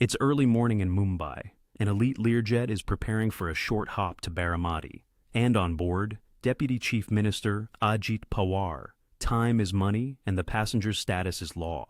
It's early morning in Mumbai. An elite Learjet is preparing for a short hop to Baramati. And on board, Deputy Chief Minister Ajit Pawar. Time is money, and the passenger's status is law.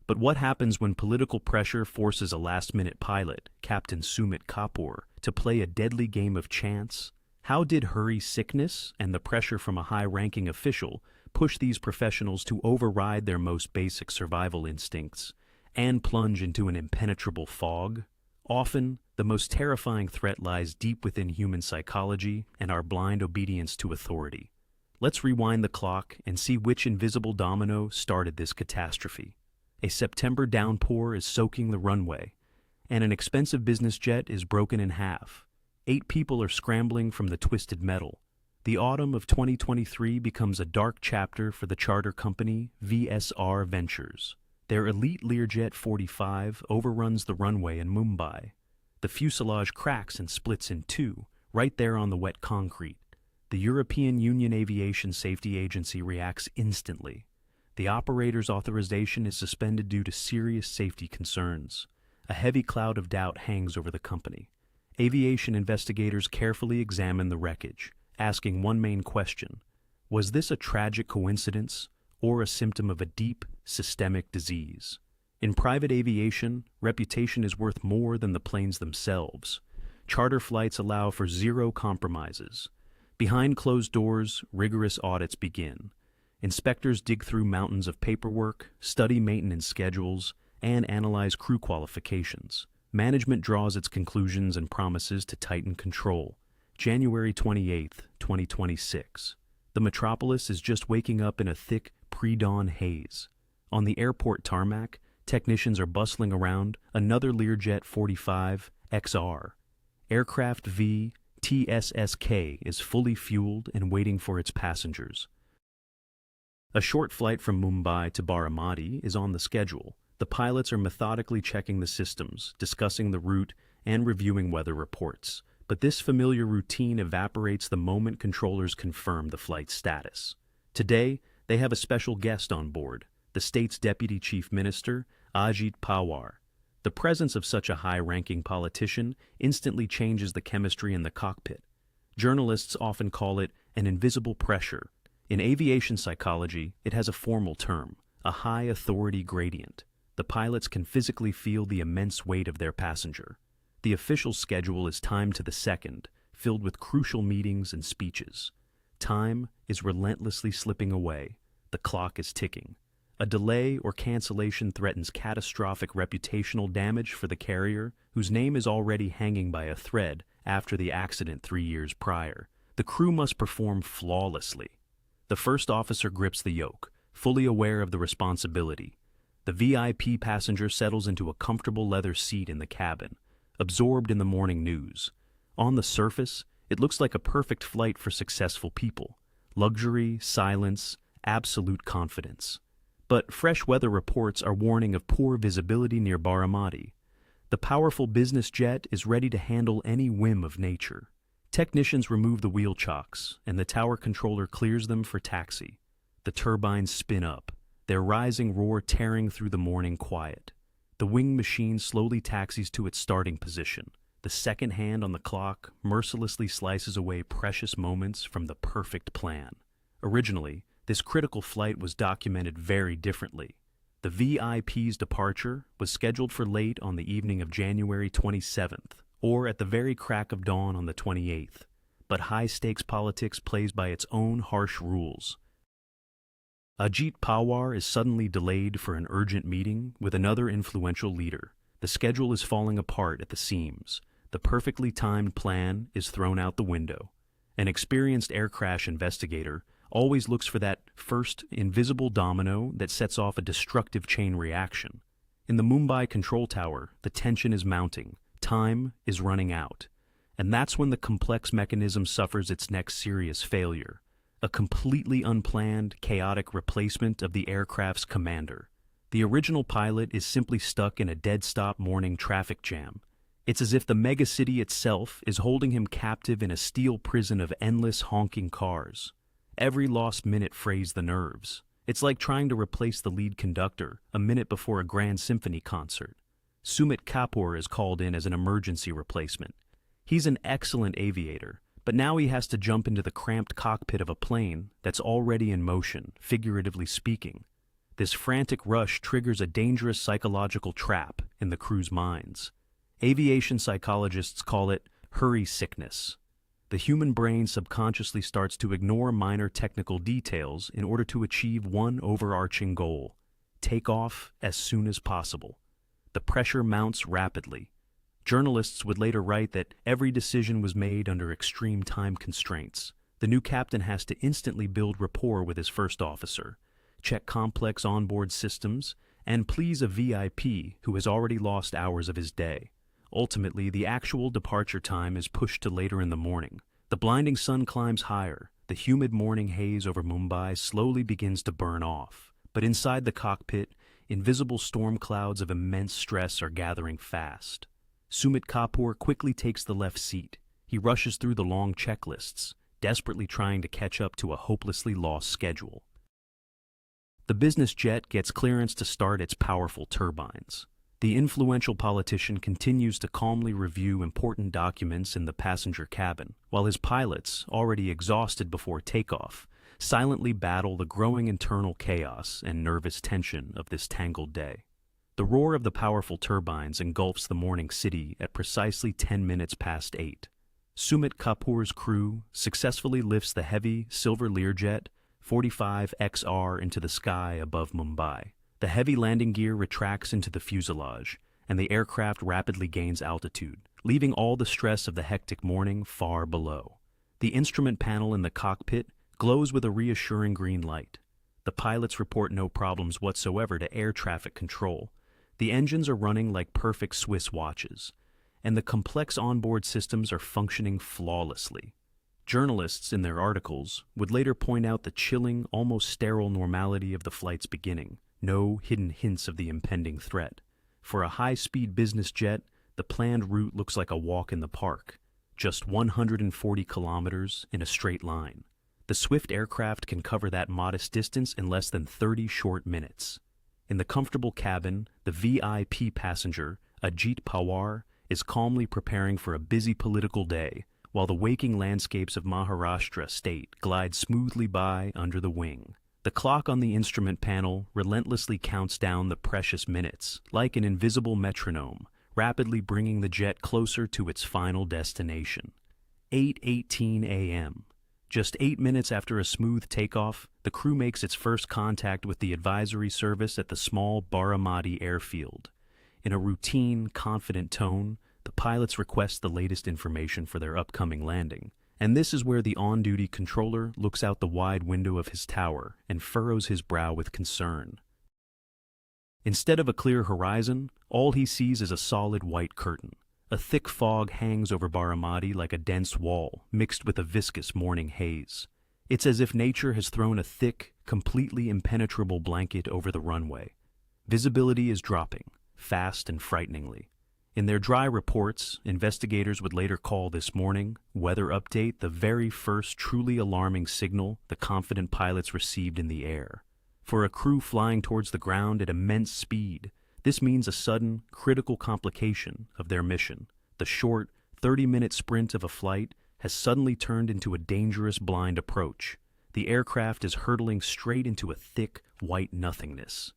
But what happens when political pressure forces a last-minute pilot, Captain Sumit Kapoor, to play a deadly game of chance? How did hurry sickness and the pressure from a high-ranking official push these professionals to override their most basic survival instincts and plunge into an impenetrable fog? Often, the most terrifying threat lies deep within human psychology and our blind obedience to authority. Let's rewind the clock and see which invisible domino started this catastrophe. A September downpour is soaking the runway, and an expensive business jet is broken in half. 8 people are scrambling from the twisted metal. The autumn of 2023 becomes a dark chapter for the charter company VSR Ventures. Their elite Learjet 45 overruns the runway in Mumbai. The fuselage cracks and splits in two, right there on the wet concrete. The European Union Aviation Safety Agency reacts instantly. The operator's authorization is suspended due to serious safety concerns. A heavy cloud of doubt hangs over the company. Aviation investigators carefully examine the wreckage, asking one main question: was this a tragic coincidence or a symptom of a deep, systemic disease? In private aviation, reputation is worth more than the planes themselves. Charter flights allow for zero compromises. Behind closed doors, rigorous audits begin. Inspectors dig through mountains of paperwork, study maintenance schedules, and analyze crew qualifications. Management draws its conclusions and promises to tighten control. January 28, 2026. The metropolis is just waking up in a thick, pre-dawn haze. On the airport tarmac, technicians are bustling around another Learjet 45 XR. Aircraft VT-SSK is fully fueled and waiting for its passengers. A short flight from Mumbai to Baramati is on the schedule. The pilots are methodically checking the systems, discussing the route, and reviewing weather reports. But this familiar routine evaporates the moment controllers confirm the flight's status. Today, they have a special guest on board, the state's Deputy Chief Minister, Ajit Pawar. The presence of such a high-ranking politician instantly changes the chemistry in the cockpit. Journalists often call it an invisible pressure. In aviation psychology, it has a formal term, a high authority gradient. The pilots can physically feel the immense weight of their passenger. The official schedule is timed to the second, filled with crucial meetings and speeches. Time is relentlessly slipping away. The clock is ticking. A delay or cancellation threatens catastrophic reputational damage for the carrier, whose name is already hanging by a thread after the accident 3 years prior. The crew must perform flawlessly. The first officer grips the yoke, fully aware of the responsibility. The VIP passenger settles into a comfortable leather seat in the cabin, absorbed in the morning news. On the surface, it looks like a perfect flight for successful people. Luxury, silence, absolute confidence. But fresh weather reports are warning of poor visibility near Baramati. The powerful business jet is ready to handle any whim of nature. Technicians remove the wheel chocks, and the tower controller clears them for taxi. The turbines spin up, their rising roar tearing through the morning quiet. The wing machine slowly taxis to its starting position. The second hand on the clock mercilessly slices away precious moments from the perfect plan. Originally, this critical flight was documented very differently. The VIP's departure was scheduled for late on the evening of January 27th, or at the very crack of dawn on the 28th. But high-stakes politics plays by its own harsh rules. Ajit Pawar is suddenly delayed for an urgent meeting with another influential leader. The schedule is falling apart at the seams. The perfectly timed plan is thrown out the window. An experienced air crash investigator always looks for that first invisible domino that sets off a destructive chain reaction. In the Mumbai control tower, the tension is mounting. Time is running out. And that's when the complex mechanism suffers its next serious failure. A completely unplanned, chaotic replacement of the aircraft's commander. The original pilot is simply stuck in a dead-stop morning traffic jam. It's as if the megacity itself is holding him captive in a steel prison of endless honking cars. Every lost minute frays the nerves. It's like trying to replace the lead conductor a minute before a grand symphony concert. Sumit Kapoor is called in as an emergency replacement. He's an excellent aviator, but now he has to jump into the cramped cockpit of a plane that's already in motion, figuratively speaking. This frantic rush triggers a dangerous psychological trap in the crew's minds. Aviation psychologists call it hurry sickness. The human brain subconsciously starts to ignore minor technical details in order to achieve one overarching goal: take off as soon as possible. The pressure mounts rapidly. Journalists would later write that every decision was made under extreme time constraints. The new captain has to instantly build rapport with his first officer, check complex onboard systems, and please a VIP who has already lost hours of his day. Ultimately, the actual departure time is pushed to later in the morning. The blinding sun climbs higher. The humid morning haze over Mumbai slowly begins to burn off. But inside the cockpit, invisible storm clouds of immense stress are gathering fast. Sumit Kapoor quickly takes the left seat. He rushes through the long checklists, desperately trying to catch up to a hopelessly lost schedule. The business jet gets clearance to start its powerful turbines. The influential politician continues to calmly review important documents in the passenger cabin, while his pilots, already exhausted before takeoff, silently battle the growing internal chaos and nervous tension of this tangled day. The roar of the powerful turbines engulfs the morning city at precisely 10 minutes past 8. Sumit Kapoor's crew successfully lifts the heavy silver Learjet 45XR into the sky above Mumbai. The heavy landing gear retracts into the fuselage, and the aircraft rapidly gains altitude, leaving all the stress of the hectic morning far below. The instrument panel in the cockpit glows with a reassuring green light. The pilots report no problems whatsoever to air traffic control. The engines are running like perfect Swiss watches, and the complex onboard systems are functioning flawlessly. Journalists, in their articles, would later point out the chilling, almost sterile normality of the flight's beginning. No hidden hints of the impending threat. For a high-speed business jet, the planned route looks like a walk in the park, just 140 kilometers in a straight line. The swift aircraft can cover that modest distance in less than 30 short minutes. In the comfortable cabin, the VIP passenger, Ajit Pawar, is calmly preparing for a busy political day, while the waking landscapes of Maharashtra state glide smoothly by under the wing. The clock on the instrument panel relentlessly counts down the precious minutes, like an invisible metronome, rapidly bringing the jet closer to its final destination. 8:18 a.m. Just 8 minutes after a smooth takeoff, the crew makes its first contact with the advisory service at the small Baramati airfield. In a routine, confident tone, the pilots request the latest information for their upcoming landing. And this is where the on-duty controller looks out the wide window of his tower and furrows his brow with concern. Instead of a clear horizon, all he sees is a solid white curtain. A thick fog hangs over Baramati like a dense wall, mixed with a viscous morning haze. It's as if nature has thrown a thick, completely impenetrable blanket over the runway. Visibility is dropping, fast and frighteningly. In their dry reports, investigators would later call this morning weather update the very first truly alarming signal the confident pilots received in the air. For a crew flying towards the ground at immense speed, this means a sudden, critical complication of their mission. The short, 30-minute sprint of a flight has suddenly turned into a dangerous blind approach. The aircraft is hurtling straight into a thick, white nothingness.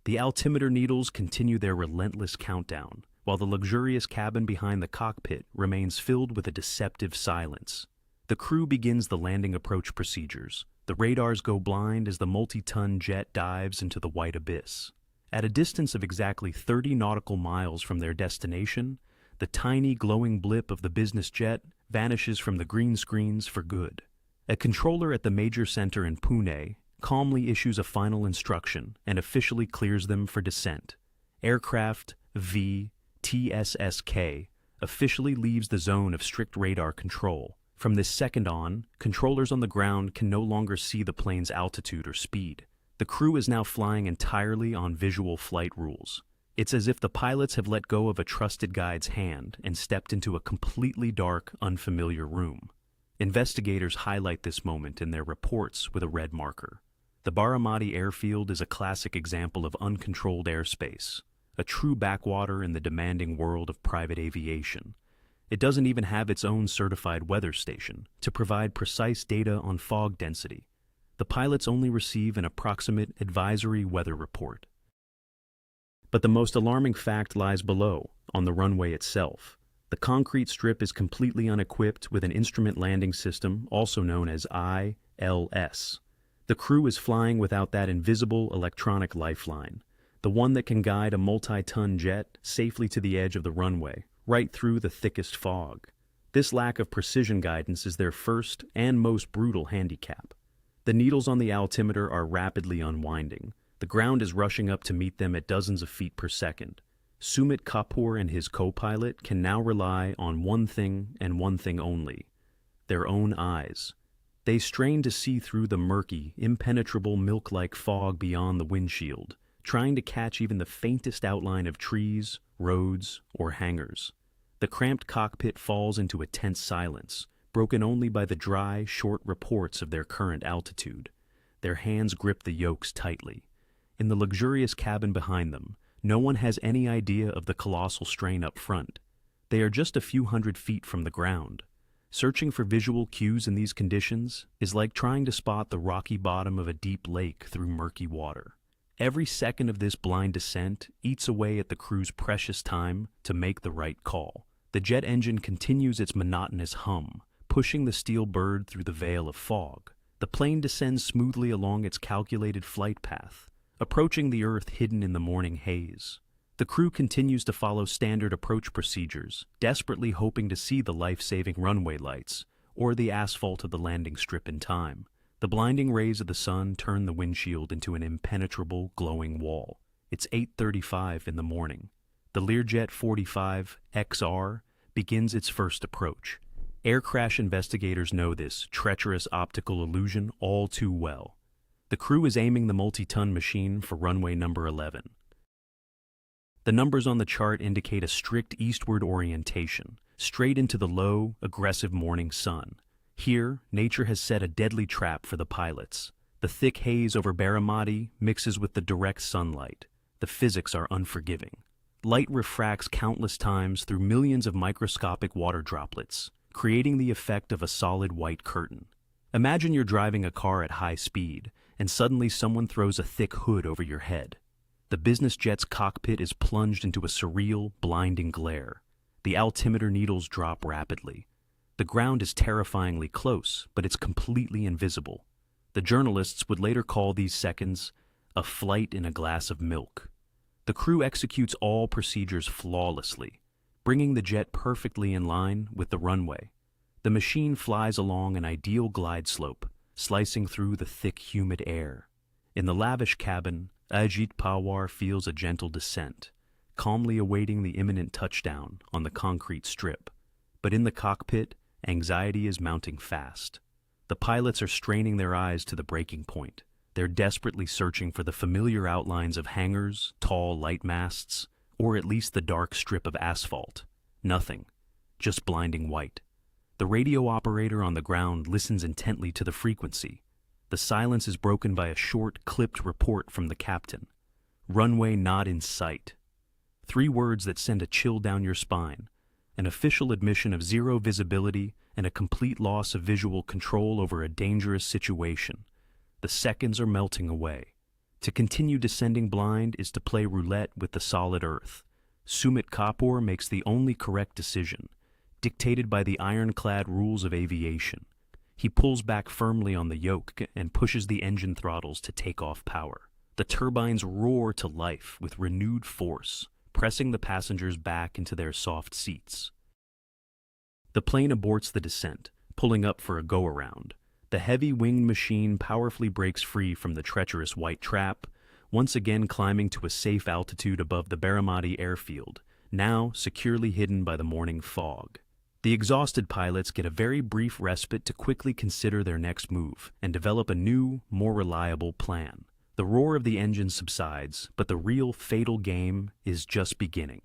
The altimeter needles continue their relentless countdown, while the luxurious cabin behind the cockpit remains filled with a deceptive silence. The crew begins the landing approach procedures. The radars go blind as the multi-ton jet dives into the white abyss. At a distance of exactly 30 nautical miles from their destination, the tiny glowing blip of the business jet vanishes from the green screens for good. A controller at the major center in Pune calmly issues a final instruction and officially clears them for descent. Aircraft VT-SSK officially leaves the zone of strict radar control. From this second on, controllers on the ground can no longer see the plane's altitude or speed. The crew is now flying entirely on visual flight rules. It's as if the pilots have let go of a trusted guide's hand and stepped into a completely dark, unfamiliar room. Investigators highlight this moment in their reports with a red marker. The Baramati airfield is a classic example of uncontrolled airspace. a true backwater in the demanding world of private aviation. It doesn't even have its own certified weather station to provide precise data on fog density. The pilots only receive an approximate advisory weather report. But the most alarming fact lies below, on the runway itself. The concrete strip is completely unequipped with an instrument landing system, also known as ILS. The crew is flying without that invisible electronic lifeline, the one that can guide a multi-ton jet safely to the edge of the runway, right through the thickest fog. This lack of precision guidance is their first and most brutal handicap. The needles on the altimeter are rapidly unwinding. The ground is rushing up to meet them at dozens of feet per second. Sumit Kapoor and his co-pilot can now rely on one thing and one thing only: their own eyes. They strain to see through the murky, impenetrable milk-like fog beyond the windshield, trying to catch even the faintest outline of trees, roads, or hangars. The cramped cockpit falls into a tense silence, broken only by the dry, short reports of their current altitude. Their hands grip the yokes tightly. In the luxurious cabin behind them, no one has any idea of the colossal strain up front. They are just a few hundred feet from the ground. Searching for visual cues in these conditions is like trying to spot the rocky bottom of a deep lake through murky water. Every second of this blind descent eats away at the crew's precious time to make the right call. The jet engine continues its monotonous hum, pushing the steel bird through the veil of fog. The plane descends smoothly along its calculated flight path, approaching the earth hidden in the morning haze. The crew continues to follow standard approach procedures, desperately hoping to see the life-saving runway lights or the asphalt of the landing strip in time. The blinding rays of the sun turn the windshield into an impenetrable, glowing wall. It's 8:35 in the morning. The Learjet 45XR begins its first approach. Air crash investigators know this treacherous optical illusion all too well. The crew is aiming the multi-ton machine for runway number 11. The numbers on the chart indicate a strict eastward orientation, straight into the low, aggressive morning sun. Here, nature has set a deadly trap for the pilots. The thick haze over Baramati mixes with the direct sunlight. The physics are unforgiving. Light refracts countless times through millions of microscopic water droplets, creating the effect of a solid white curtain. Imagine you're driving a car at high speed, and suddenly someone throws a thick hood over your head. The business jet's cockpit is plunged into a surreal, blinding glare. The altimeter needles drop rapidly. The ground is terrifyingly close, but it's completely invisible. The journalists would later call these seconds a flight in a glass of milk. The crew executes all procedures flawlessly, bringing the jet perfectly in line with the runway. The machine flies along an ideal glide slope, slicing through the thick, humid air. In the lavish cabin, Ajit Pawar feels a gentle descent, calmly awaiting the imminent touchdown on the concrete strip. But in the cockpit, anxiety is mounting fast. The pilots are straining their eyes to the breaking point. They're desperately searching for the familiar outlines of hangars, tall light masts, or at least the dark strip of asphalt. Nothing, just blinding white. The radio operator on the ground listens intently to the frequency. The silence is broken by a short, clipped report from the captain. Runway not in sight. 3 words that send a chill down your spine. An official admission of zero visibility and a complete loss of visual control over a dangerous situation. The seconds are melting away. To continue descending blind is to play roulette with the solid earth. Sumit Kapoor makes the only correct decision, dictated by the ironclad rules of aviation. He pulls back firmly on the yoke and pushes the engine throttles to take off power. The turbines roar to life with renewed force, pressing the passengers back into their soft seats. The plane aborts the descent, pulling up for a go-around. The heavy winged machine powerfully breaks free from the treacherous white trap, once again climbing to a safe altitude above the Baramati airfield, now securely hidden by the morning fog. The exhausted pilots get a very brief respite to quickly consider their next move and develop a new, more reliable plan. The roar of the engine subsides, but the real fatal game is just beginning.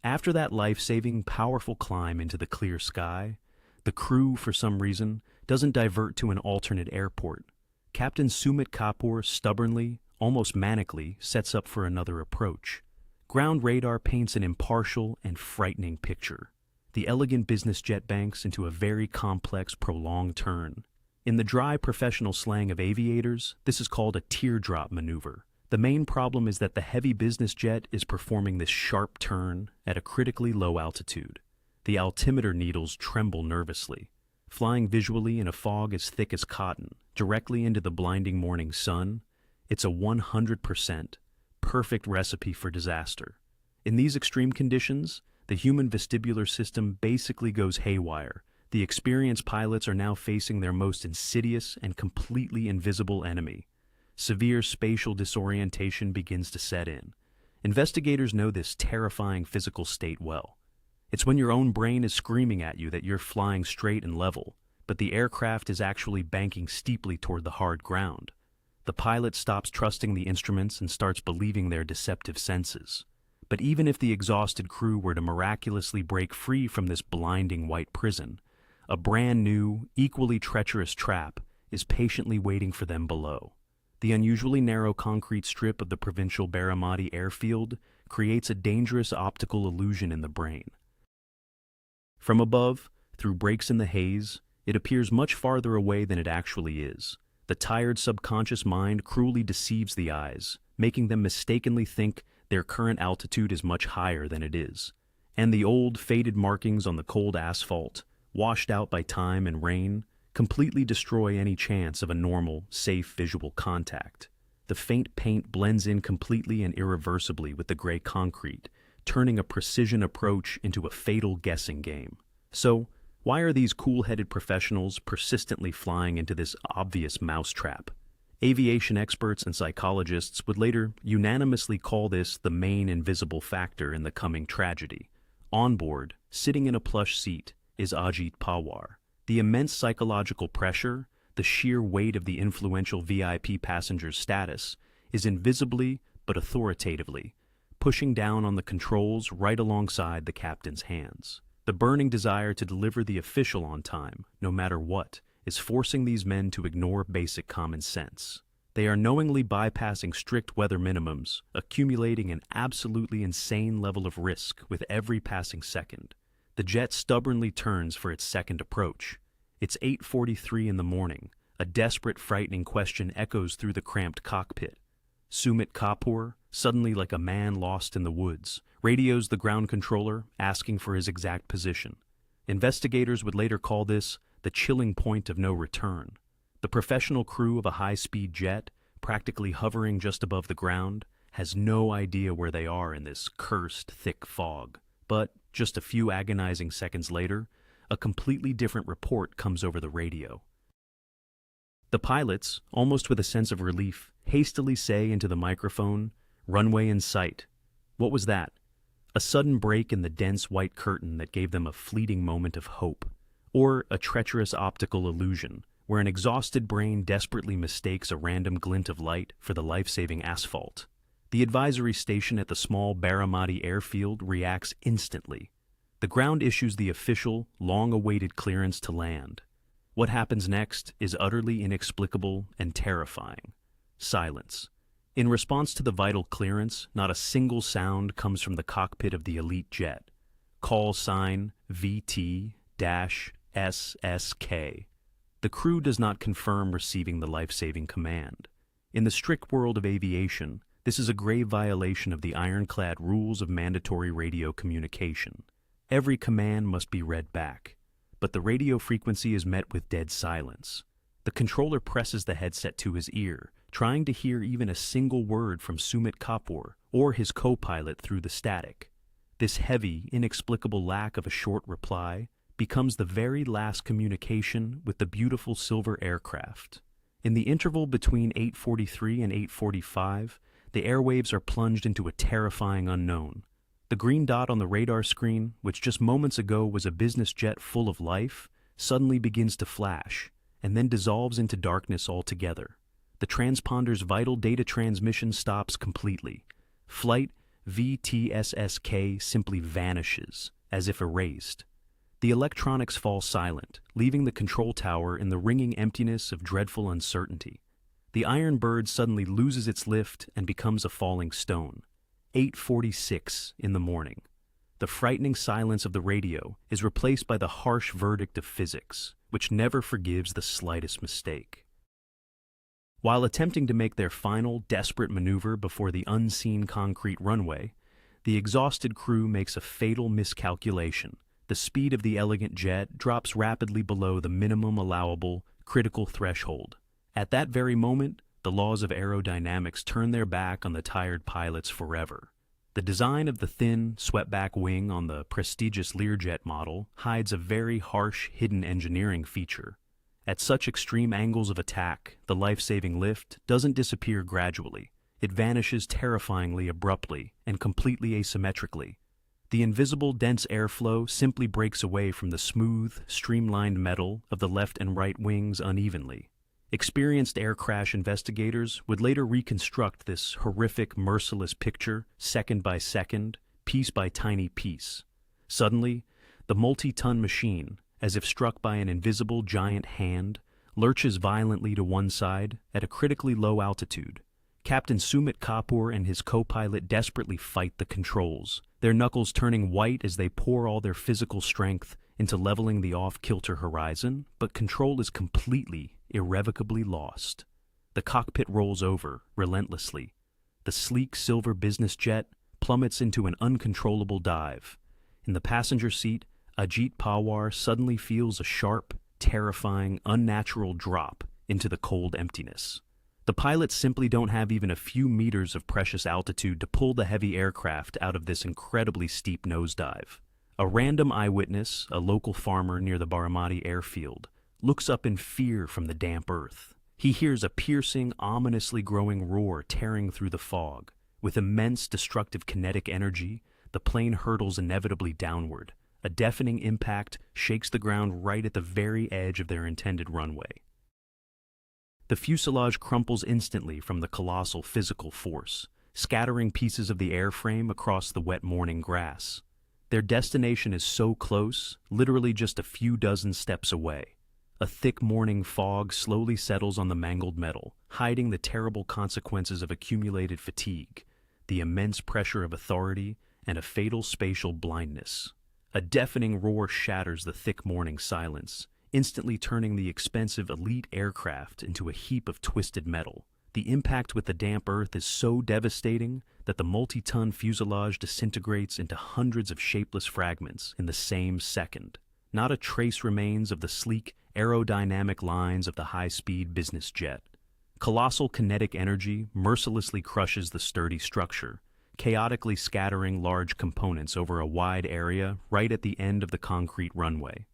After that life-saving, powerful climb into the clear sky, the crew, for some reason, doesn't divert to an alternate airport. Captain Sumit Kapoor stubbornly, almost manically, sets up for another approach. Ground radar paints an impartial and frightening picture. The elegant business jet banks into a very complex, prolonged turn. In the dry professional slang of aviators, this is called a teardrop maneuver. The main problem is that the heavy business jet is performing this sharp turn at a critically low altitude. The altimeter needles tremble nervously. Flying visually in a fog as thick as cotton, directly into the blinding morning sun, it's a 100% perfect recipe for disaster. In these extreme conditions, the human vestibular system basically goes haywire. The experienced pilots are now facing their most insidious and completely invisible enemy. Severe spatial disorientation begins to set in. Investigators know this terrifying physical state well. It's when your own brain is screaming at you that you're flying straight and level, but the aircraft is actually banking steeply toward the hard ground. The pilot stops trusting the instruments and starts believing their deceptive senses. But even if the exhausted crew were to miraculously break free from this blinding white prison, a brand new, equally treacherous trap is patiently waiting for them below. The unusually narrow concrete strip of the provincial Baramati airfield creates a dangerous optical illusion in the brain. From above, through breaks in the haze, it appears much farther away than it actually is. The tired subconscious mind cruelly deceives the eyes, making them mistakenly think their current altitude is much higher than it is. And the old, faded markings on the cold asphalt, washed out by time and rain, completely destroy any chance of a normal, safe visual contact. The faint paint blends in completely and irreversibly with the gray concrete, turning a precision approach into a fatal guessing game. So, why are these cool-headed professionals persistently flying into this obvious mousetrap? Aviation experts and psychologists would later unanimously call this the main invisible factor in the coming tragedy. On board, sitting in a plush seat, is Ajit Pawar. The immense psychological pressure, the sheer weight of the influential VIP passenger's status, is invisibly but authoritatively pushing down on the controls right alongside the captain's hands. The burning desire to deliver the official on time, no matter what, is forcing these men to ignore basic common sense. They are knowingly bypassing strict weather minimums, accumulating an absolutely insane level of risk with every passing second. The jet stubbornly turns for its second approach. It's 8:43 in the morning. A desperate, frightening question echoes through the cramped cockpit. Sumit Kapoor, suddenly like a man lost in the woods, radios the ground controller, asking for his exact position. Investigators would later call this the chilling point of no return. The professional crew of a high-speed jet, practically hovering just above the ground, has no idea where they are in this cursed, thick fog. But just a few agonizing seconds later, a completely different report comes over the radio. The pilots, almost with a sense of relief, hastily say into the microphone, "Runway in sight." What was that? A sudden break in the dense white curtain that gave them a fleeting moment of hope, or a treacherous optical illusion, where an exhausted brain desperately mistakes a random glint of light for the life-saving asphalt. The advisory station at the small Baramati airfield reacts instantly. The ground issues the official, long-awaited clearance to land. What happens next is utterly inexplicable and terrifying. Silence. In response to the vital clearance, not a single sound comes from the cockpit of the elite jet. Call sign VT-SSK. The crew does not confirm receiving the life-saving command. In the strict world of aviation, this is a grave violation of the ironclad rules of mandatory radio communication. Every command must be read back, but the radio frequency is met with dead silence. The controller presses the headset to his ear, trying to hear even a single word from Sumit Kapoor or his co-pilot through the static. This heavy, inexplicable lack of a short reply becomes the very last communication with the beautiful silver aircraft. In the interval between 8:43 and 8:45, the airwaves are plunged into a terrifying unknown. The green dot on the radar screen, which just moments ago was a business jet full of life, suddenly begins to flash, and then dissolves into darkness altogether. The transponder's vital data transmission stops completely. Flight VT-SSK simply vanishes, as if erased. The electronics fall silent, leaving the control tower in the ringing emptiness of dreadful uncertainty. The iron bird suddenly loses its lift and becomes a falling stone. 8:46 in the morning. The frightening silence of the radio is replaced by the harsh verdict of physics, which never forgives the slightest mistake. While attempting to make their final, desperate maneuver before the unseen concrete runway, the exhausted crew makes a fatal miscalculation. The speed of the elegant jet drops rapidly below the minimum allowable critical threshold. At that very moment, the laws of aerodynamics turn their back on the tired pilots forever. The design of the thin, swept-back wing on the prestigious Learjet model hides a very harsh, hidden engineering feature. At such extreme angles of attack, the life-saving lift doesn't disappear gradually. It vanishes terrifyingly abruptly and completely asymmetrically. The invisible, dense airflow simply breaks away from the smooth, streamlined metal of the left and right wings unevenly. Experienced air crash investigators would later reconstruct this horrific, merciless picture second by second, piece by tiny piece. Suddenly, the multi-ton machine, as if struck by an invisible giant hand, lurches violently to one side at a critically low altitude. Captain Sumit Kapoor and his co-pilot desperately fight the controls, their knuckles turning white as they pour all their physical strength into leveling the off-kilter horizon, but control is completely, irrevocably lost. The cockpit rolls over, relentlessly. The sleek silver business jet plummets into an uncontrollable dive. In the passenger seat, Ajit Pawar suddenly feels a sharp, terrifying, unnatural drop into the cold emptiness. The pilots simply don't have even a few meters of precious altitude to pull the heavy aircraft out of this incredibly steep nosedive. A random eyewitness, a local farmer near the Baramati airfield, looks up in fear from the damp earth. He hears a piercing, ominously growing roar tearing through the fog. With immense destructive kinetic energy, the plane hurtles inevitably downward. A deafening impact shakes the ground right at the very edge of their intended runway. The fuselage crumples instantly from the colossal physical force, scattering pieces of the airframe across the wet morning grass. Their destination is so close, literally just a few dozen steps away. A thick morning fog slowly settles on the mangled metal, hiding the terrible consequences of accumulated fatigue, the immense pressure of authority, and a fatal spatial blindness. A deafening roar shatters the thick morning silence, instantly turning the expensive elite aircraft into a heap of twisted metal. The impact with the damp earth is so devastating that the multi-ton fuselage disintegrates into hundreds of shapeless fragments in the same second. Not a trace remains of the sleek, aerodynamic lines of the high-speed business jet. Colossal kinetic energy mercilessly crushes the sturdy structure, chaotically scattering large components over a wide area right at the end of the concrete runway.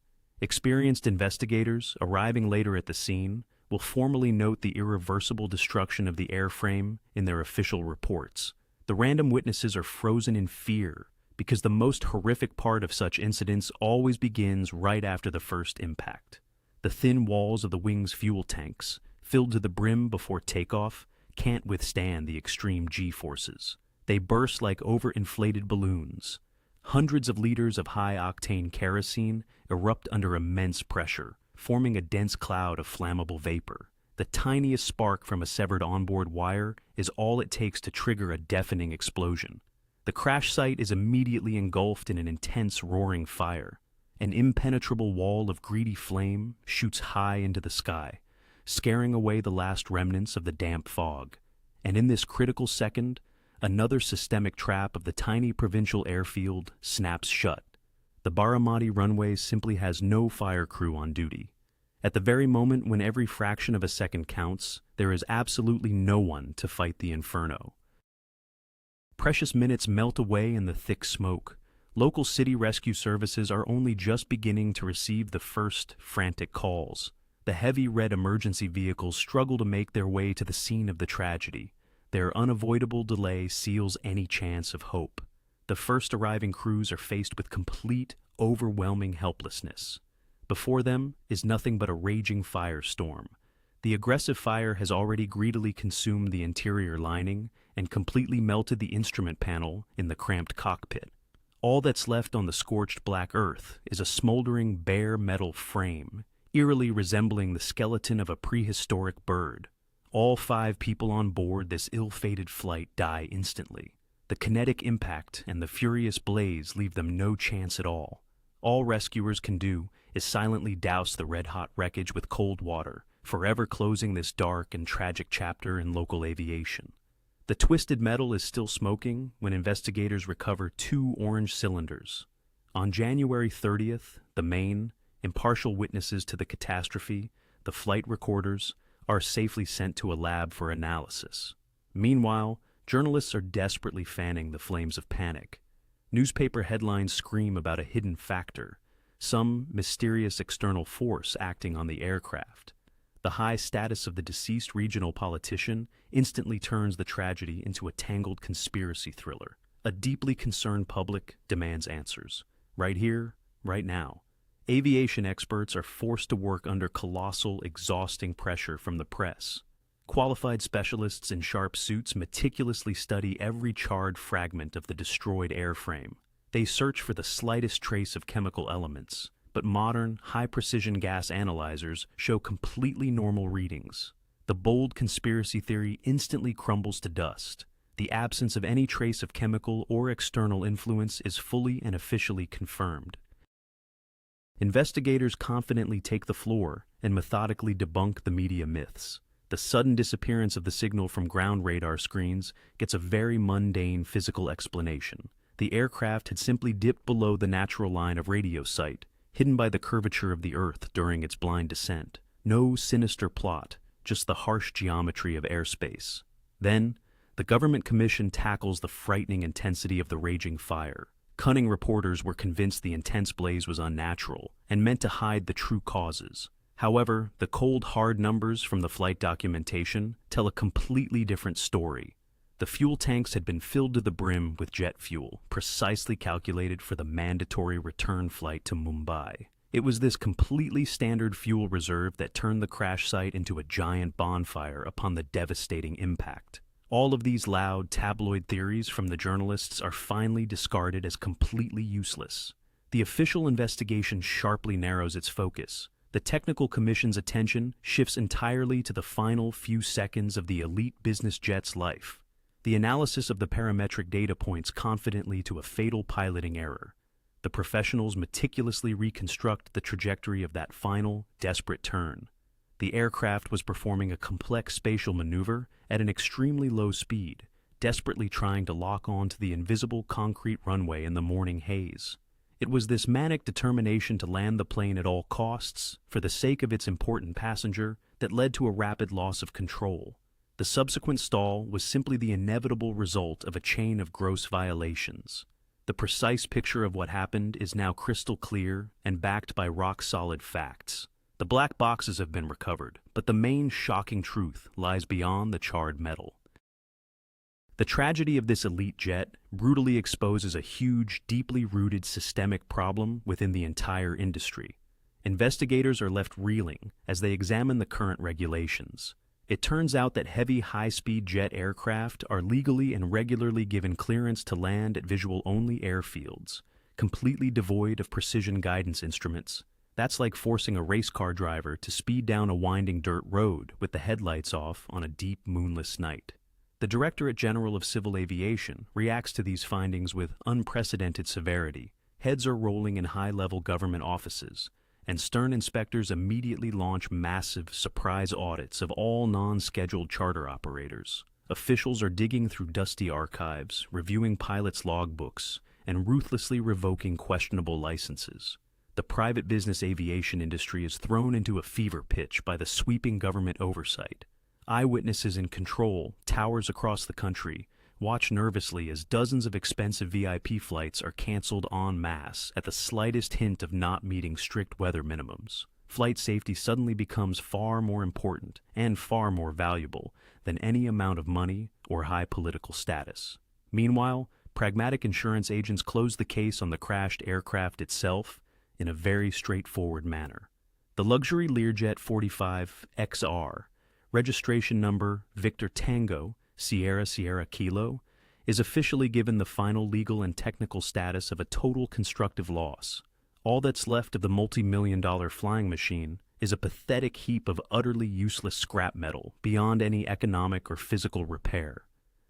Experienced investigators, arriving later at the scene, will formally note the irreversible destruction of the airframe in their official reports. The random witnesses are frozen in fear because the most horrific part of such incidents always begins right after the first impact. The thin walls of the wing's fuel tanks, filled to the brim before takeoff, can't withstand the extreme G-forces. They burst like overinflated balloons. Hundreds of liters of high-octane kerosene erupt under immense pressure, forming a dense cloud of flammable vapor. The tiniest spark from a severed onboard wire is all it takes to trigger a deafening explosion. The crash site is immediately engulfed in an intense roaring fire. An impenetrable wall of greedy flame shoots high into the sky, scaring away the last remnants of the damp fog. And in this critical second, another systemic trap of the tiny provincial airfield snaps shut. The Baramati runway simply has no fire crew on duty. At the very moment when every fraction of a second counts, there is absolutely no one to fight the inferno. Precious minutes melt away in the thick smoke. Local city rescue services are only just beginning to receive the first frantic calls. The heavy red emergency vehicles struggle to make their way to the scene of the tragedy. Their unavoidable delay seals any chance of hope. The first arriving crews are faced with complete, overwhelming helplessness. Before them is nothing but a raging firestorm. The aggressive fire has already greedily consumed the interior lining and completely melted the instrument panel in the cramped cockpit. All that's left on the scorched black earth is a smoldering bare metal frame, eerily resembling the skeleton of a prehistoric bird. All 5 people on board this ill-fated flight die instantly. The kinetic impact and the furious blaze leave them no chance at all. All rescuers can do is silently douse the red-hot wreckage with cold water, forever closing this dark and tragic chapter in local aviation. The twisted metal is still smoking when investigators recover 2 orange cylinders. On January 30th, the main, impartial witnesses to the catastrophe, the flight recorders, are safely sent to a lab for analysis. Meanwhile, journalists are desperately fanning the flames of panic. Newspaper headlines scream about a hidden factor, some mysterious external force acting on the aircraft. The high status of the deceased regional politician instantly turns the tragedy into a tangled conspiracy thriller. A deeply concerned public demands answers. Right here, right now. Aviation experts are forced to work under colossal, exhausting pressure from the press. Qualified specialists in sharp suits meticulously study every charred fragment of the destroyed airframe. They search for the slightest trace of chemical elements, but modern, high-precision gas analyzers show completely normal readings. The bold conspiracy theory instantly crumbles to dust. The absence of any trace of chemical or external influence is fully and officially confirmed. Investigators confidently take the floor and methodically debunk the media myths. The sudden disappearance of the signal from ground radar screens gets a very mundane physical explanation. The aircraft had simply dipped below the natural line of radio sight, hidden by the curvature of the Earth during its blind descent. No sinister plot, just the harsh geometry of airspace. Then, the government commission tackles the frightening intensity of the raging fire. Cunning reporters were convinced the intense blaze was unnatural and meant to hide the true causes. However, the cold, hard numbers from the flight documentation tell a completely different story. The fuel tanks had been filled to the brim with jet fuel, precisely calculated for the mandatory return flight to Mumbai. It was this completely standard fuel reserve that turned the crash site into a giant bonfire upon the devastating impact. All of these loud, tabloid theories from the journalists are finally discarded as completely useless. The official investigation sharply narrows its focus. The technical commission's attention shifts entirely to the final few seconds of the elite business jet's life. The analysis of the parametric data points confidently to a fatal piloting error. The professionals meticulously reconstruct the trajectory of that final, desperate turn. The aircraft was performing a complex spatial maneuver at an extremely low speed, desperately trying to lock on to the invisible concrete runway in the morning haze. It was this manic determination to land the plane at all costs, for the sake of its important passenger, that led to a rapid loss of control. The subsequent stall was simply the inevitable result of a chain of gross violations. The precise picture of what happened is now crystal clear and backed by rock-solid facts. The black boxes have been recovered, but the main shocking truth lies beyond the charred metal. The tragedy of this elite jet brutally exposes a huge, deeply rooted systemic problem within the entire industry. Investigators are left reeling as they examine the current regulations. It turns out that heavy, high-speed jet aircraft are legally and regularly given clearance to land at visual-only airfields, completely devoid of precision guidance instruments. That's like forcing a race car driver to speed down a winding dirt road with the headlights off on a deep, moonless night. The Directorate General of Civil Aviation reacts to these findings with unprecedented severity. Heads are rolling in high-level government offices, and stern inspectors immediately launch massive, surprise audits of all non-scheduled charter operators. Officials are digging through dusty archives, reviewing pilots' logbooks, and ruthlessly revoking questionable licenses. The private business aviation industry is thrown into a fever pitch by the sweeping government oversight. Eyewitnesses in control, towers across the country, watch nervously as dozens of expensive VIP flights are canceled en masse at the slightest hint of not meeting strict weather minimums. Flight safety suddenly becomes far more important and far more valuable than any amount of money or high political status. Meanwhile, pragmatic insurance agents close the case on the crashed aircraft itself in a very straightforward manner. The luxury Learjet 45XR, registration number Victor Tango, Sierra Sierra Kilo, is officially given the final legal and technical status of a total constructive loss. All that's left of the multi-million-dollar flying machine is a pathetic heap of utterly useless scrap metal beyond any economic or physical repair.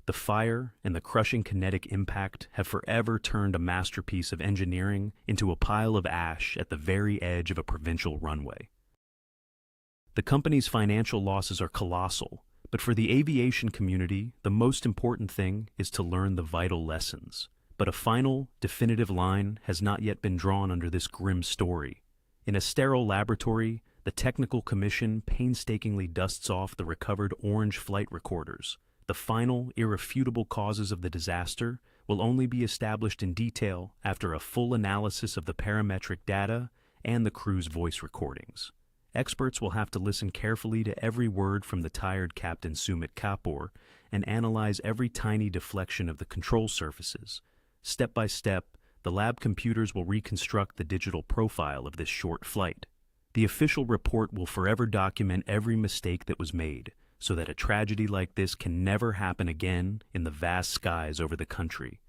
The fire and the crushing kinetic impact have forever turned a masterpiece of engineering into a pile of ash at the very edge of a provincial runway. The company's financial losses are colossal, but for the aviation community, the most important thing is to learn the vital lessons. But a final, definitive line has not yet been drawn under this grim story. In a sterile laboratory, the Technical Commission painstakingly dusts off the recovered orange flight recorders. The final, irrefutable causes of the disaster will only be established in detail after a full analysis of the parametric data and the crew's voice recordings. Experts will have to listen carefully to every word from the tired Captain Sumit Kapoor and analyze every tiny deflection of the control surfaces. Step by step, the lab computers will reconstruct the digital profile of this short flight. The official report will forever document every mistake that was made, so that a tragedy like this can never happen again in the vast skies over the country.